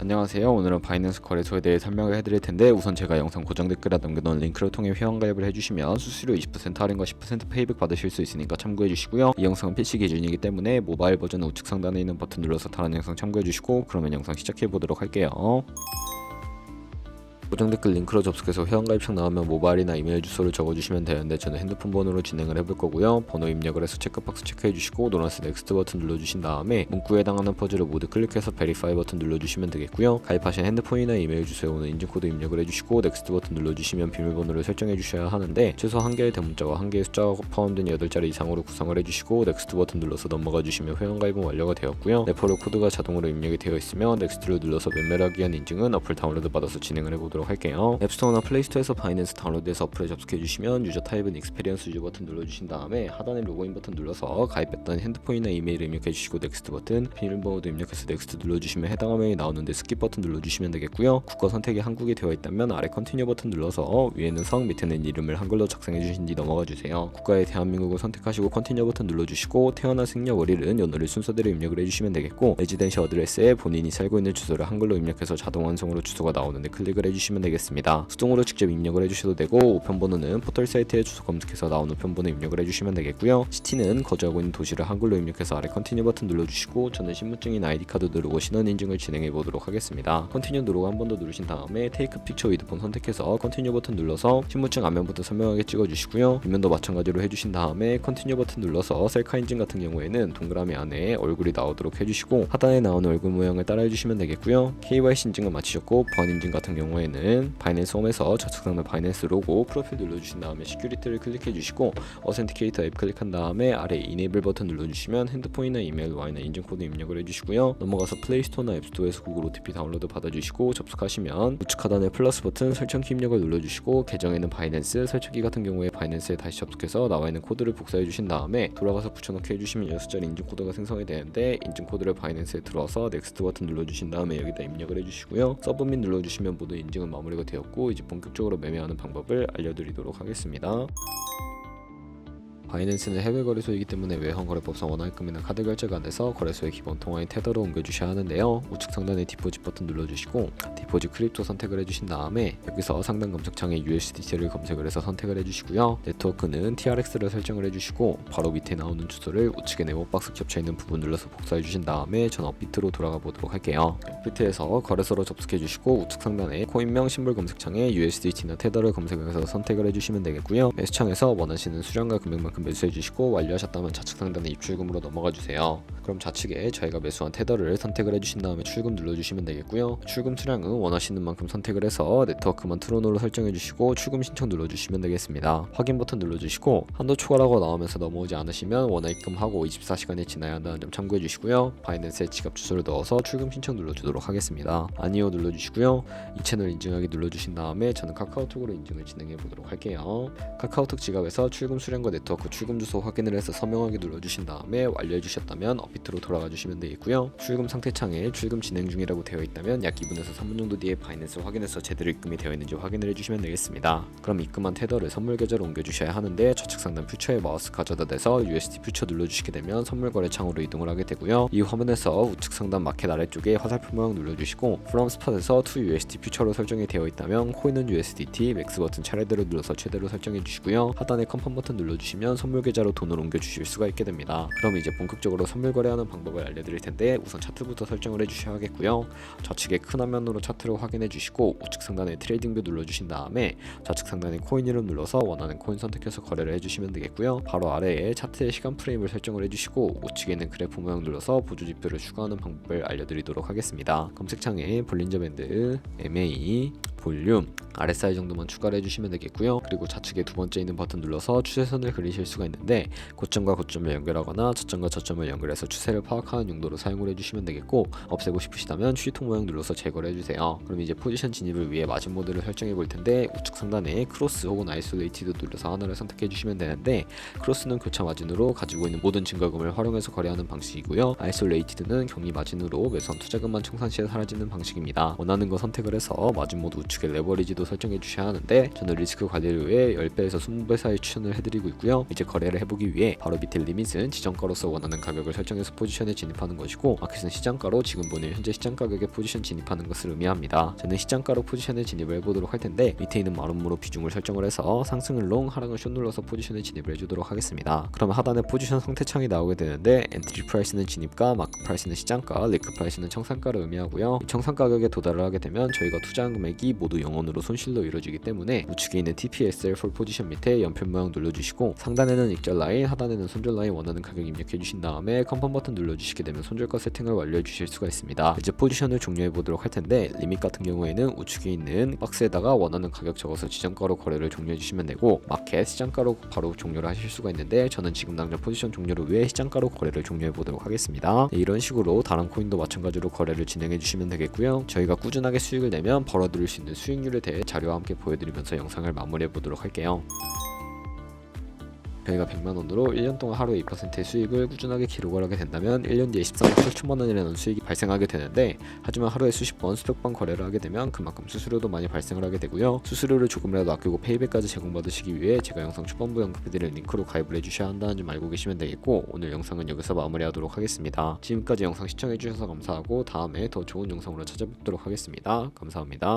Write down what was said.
안녕하세요. 오늘은 바이낸스 거래소에 대해 설명을 해드릴 텐데 우선 제가 영상 고정 댓글에 남겨놓은 링크를 통해 회원가입을 해주시면 수수료 20% 할인과 10% 페이백 받으실 수 있으니까 참고해주시고요. 이 영상은 PC 기준이기 때문에 모바일 버전은 우측 상단에 있는 버튼 눌러서 다른 영상 참고해주시고 그러면 영상 시작해보도록 할게요. 고정 댓글 링크로 접속해서 회원가입창 나오면 모바일이나 이메일 주소를 적어주시면 되는데 저는 핸드폰 번호로 진행을 해볼 거고요. 번호 입력을 해서 체크박스 체크해주시고 노란색 넥스트 버튼 눌러주신 다음에 문구에 해당하는 퍼즐을 모두 클릭해서 베리파이 버튼 눌러주시면 되겠고요. 가입하신 핸드폰이나 이메일 주소에 오는 인증코드 입력을 해주시고 넥스트 버튼 눌러주시면 비밀번호를 설정해주셔야 하는데 최소 1개의 대문자와 1개의 숫자가 포함된 8자리 이상으로 구성을 해주시고 넥스트 버튼 눌러서 넘어가주시면 회원가입은 완료가 되었고요. 레퍼럴 코드가 자동으로 입력이 되어 있으면 넥스트를 눌러서 면밀하기 위한 인증은 어플 다운로드 받아서 진행을 해보도록 할게요. 앱스토어나 플레이스토어에서 바이낸스 다운로드해서 어플에 접속해주시면 유저 타입은 익스페리언스 유저 버튼 눌러주신 다음에 하단에 로그인 버튼 눌러서 가입했던 핸드폰이나 이메일 입력해주시고 넥스트 버튼, 비밀번호도 입력해서 넥스트 눌러주시면 해당 화면이 나오는데 스킵 버튼 눌러주시면 되겠고요. 국가 선택이 한국이 되어 있다면 아래 컨티뉴 버튼 눌러서 위에는 성, 밑에는 이름을 한글로 작성해주신 뒤 넘어가주세요. 국가에 대한민국을 선택하시고 컨티뉴 버튼 눌러주시고 태어난 생년 월일은 연월일 순서대로 입력을 해주시면 되겠고 레지던시 어드레스에 본인이 살고 있는 주소를 한글로 입력해서 자동 완성으로 주소가 나오는데 클릭을 해주시면 되겠습니다. 수동으로 직접 입력을 해주셔도 되고 우편번호는 포털 사이트에 주소 검색해서 나온 우편번호 입력을 해주시면 되겠고요. 시티는 거주하고 있는 도시를 한글로 입력해서 아래 컨티뉴 버튼 눌러주시고 저는 신분증인 아이디카드 누르고 신원 인증을 진행해 보도록 하겠습니다. 컨티뉴 누르고 한 번 더 누르신 다음에 테이크 픽처 위드 폰 선택해서 컨티뉴 버튼 눌러서 신분증 앞면부터 선명하게 찍어주시고요. 뒷면도 마찬가지로 해주신 다음에 컨티뉴 버튼 눌러서 셀카 인증 같은 경우에는 동그라미 안에 얼굴이 나오도록 해주시고 하단에 나오는 얼굴 모양을 따라 해주시면 되겠고요. KYC 인증은 마치셨고 보안 인증 같은 경우에는 바이낸스 홈에서 좌측 상단 바이낸스 로고 프로필 눌러주신 다음에 시큐리티를 클릭해주시고 어센티케이터 앱 클릭한 다음에 아래 이네이블 버튼 눌러주시면 핸드폰이나 이메일 Y나 인증코드 입력을 해주시고요. 넘어가서 플레이스토어나 앱스토어에서 구글 OTP 다운로드 받아주시고 접속하시면 우측 하단에 플러스 버튼 설정키 입력을 눌러주시고 계정에는 바이낸스, 설정키 같은 경우에 바이낸스에 다시 접속해서 나와있는 코드를 복사해주신 다음에 돌아가서 붙여넣기 해주시면 6자리 인증코드가 생성이 되는데 인증코드를 바이낸스에 들어와서 넥스트 버튼 눌러주신 다음에 여기다 입력을 해주시고요. 서브밋 눌러주시면 모두 인증은 마무리가 되었고 이제 본격적으로 매매하는 방법을 알려드리도록 하겠습니다. 바이낸스는 해외 거래소이기 때문에 외환거래법상 원화입금이나 카드 결제가 안 돼서 거래소의 기본 통화인 테더로 옮겨주셔야 하는데요. 우측 상단에 디포짓 버튼 눌러주시고 디포짓 크립토 선택을 해주신 다음에 여기서 상단 검색창에 USDT를 검색을 해서 선택을 해주시고요. 네트워크는 TRX를 설정을 해주시고 바로 밑에 나오는 주소를 우측에 네모박스 겹쳐있는 부분 눌러서 복사해주신 다음에 전 업비트로 돌아가 보도록 할게요. 업비트에서 거래소로 접속해주시고 우측 상단에 코인명 심볼 검색창에 USDT나 테더를 검색해서 선택을 해주시면 되겠고요. 매수창에서 원하시는 수량과 금액만큼 매수해주시고 완료하셨다면 좌측 상단에 입출금으로 넘어가주세요. 그럼 좌측에 저희가 매수한 테더를 선택을 해주신 다음에 출금 눌러주시면 되겠고요. 출금 수량은 원하시는 만큼 선택을 해서 네트워크만 트론으로 설정해주시고 출금 신청 눌러주시면 되겠습니다. 확인 버튼 눌러주시고 한도 초과라고 나오면서 넘어오지 않으시면 원화 입금하고 24시간이 지나야 한다는 점 참고해주시고요. 바이낸스에 지갑 주소를 넣어서 출금 신청 눌러주도록 하겠습니다. 아니요 눌러주시고요. 이 채널 인증하기 눌러주신 다음에 저는 카카오톡으로 인증을 진행해 보도록 할게요. 카카오톡 지갑에서 출금 수량과 네트워크 출금 주소 확인을 해서 서명하기 눌러주신 다음에 완료해 주셨다면 업비트로 돌아가 주시면 되겠고요. 출금 상태 창에 출금 진행 중이라고 되어 있다면 약 2분에서 3분 정도 뒤에 바이낸스 확인해서 제대로 입금이 되어 있는지 확인을 해주시면 되겠습니다. 그럼 입금한 테더를 선물 계좌로 옮겨 주셔야 하는데 좌측 상단 퓨처에 마우스 가져다 대서 USD 퓨처 눌러주시게 되면 선물 거래 창으로 이동을 하게 되고요. 이 화면에서 우측 상단 마켓 아래쪽에 화살표 모양 눌러주시고 From Spot에서 To USD 퓨처로 설정이 되어 있다면 코인은 USDT, 맥스 버튼 차례대로 눌러서 최대로 설정해 주시고요. 하단에 컨펌 버튼 눌러주시면 선물 계좌로 돈을 옮겨 주실 수가 있게 됩니다. 그럼 이제 본격적으로 선물 거래하는 방법을 알려드릴 텐데 우선 차트부터 설정을 해주셔야 하겠고요. 좌측에 큰 화면으로 차트를 확인해 주시고 우측 상단에 트레이딩뷰 눌러주신 다음에 좌측 상단에 코인 이름 눌러서 원하는 코인 선택해서 거래를 해주시면 되겠고요. 바로 아래에 차트의 시간 프레임을 설정을 해주시고 우측에 있는 그래프 모양 눌러서 보조 지표를 추가하는 방법을 알려드리도록 하겠습니다. 검색창에 볼린저 밴드, MA, 볼륨, RSI 정도만 추가를 해주시면 되겠고요. 그리고 좌측에 두 번째 있는 버튼 눌러서 추세선을 그리실 수가 있는데 고점과 고점을 연결하거나 저점과 저점을 연결해서 추세를 파악하는 용도로 사용을 해주시면 되겠고 없애고 싶으시다면 휴지통 모양 눌러서 제거를 해주세요. 그럼 이제 포지션 진입을 위해 마진 모드를 설정해 볼 텐데 우측 상단에 크로스 혹은 아이솔레이티드 눌러서 하나를 선택해 주시면 되는데 크로스는 교차 마진으로 가지고 있는 모든 증거금을 활용해서 거래하는 방식이고요. 아이솔레이티드는 경리 마진으로 매수한 투자금만 청산 시에 사라지는 방식입니다. 원하는 거 선택을 해서 마진 모드 우측 우측에 레버리지도 설정해 주셔야 하는데 저는 리스크 관리를 위해 10배에서 20배 사이 추천을 해드리고 있고요. 이제 거래를 해보기 위해 바로 밑에 리밋은 지정가로서 원하는 가격을 설정해서 포지션에 진입하는 것이고 마켓은 시장가로 지금 보는 현재 시장 가격에 포지션 진입하는 것을 의미합니다. 저는 시장가로 포지션에 진입을 해보도록 할 텐데 밑에 있는 마름모로 비중을 설정을 해서 상승을 롱, 하락을 숏 눌러서 포지션에 진입을 해주도록 하겠습니다. 그러면 하단에 포지션 상태창이 나오게 되는데 엔트리 프라이스는 진입가, 마크 프라이스는 시장가, 리크 프라이스는 청산가를 의미하고요. 청산 가격에 도달을 하게 되면 저희가 투자한 금액이 모두 0원으로 손실로 이루어지기 때문에 우측에 있는 TPSL 폴 포지션 밑에 연필 모양 눌러주시고 상단에는 익절 라인, 하단에는 손절 라인 원하는 가격 입력해 주신 다음에 컨펌 버튼 눌러주시게 되면 손절가 세팅을 완료해 주실 수가 있습니다. 이제 포지션을 종료해 보도록 할 텐데 리밋 같은 경우에는 우측에 있는 박스에다가 원하는 가격 적어서 지정가로 거래를 종료해 주시면 되고 마켓 시장가로 바로 종료를 하실 수가 있는데 저는 지금 당장 포지션 종료를 위해 시장가로 거래를 종료해 보도록 하겠습니다. 네, 이런 식으로 다른 코인도 마찬가지로 거래를 진행해 주시면 되겠고요. 저희가 꾸준하게 수익을 내면 벌어들일 수 있는 수익률에 대해 자료와 함께 보여드리면서 영상을 마무리해 보도록 할게요. 저희가 100만원으로 1년 동안 하루에 2%의 수익을 꾸준하게 기록을 하게 된다면 1년 뒤에 13억 7천만원이라는 수익이 발생하게 되는데 하지만 하루에 수십 번 수백 번 거래를 하게 되면 그만큼 수수료도 많이 발생을 하게 되고요. 수수료를 조금이라도 아끼고 페이백까지 제공받으시기 위해 제가 영상 초반부에 언급해드린 링크로 가입을 해주셔야 한다는 점 알고 계시면 되겠고 오늘 영상은 여기서 마무리하도록 하겠습니다. 지금까지 영상 시청해주셔서 감사하고 다음에 더 좋은 영상으로 찾아뵙도록 하겠습니다. 감사합니다.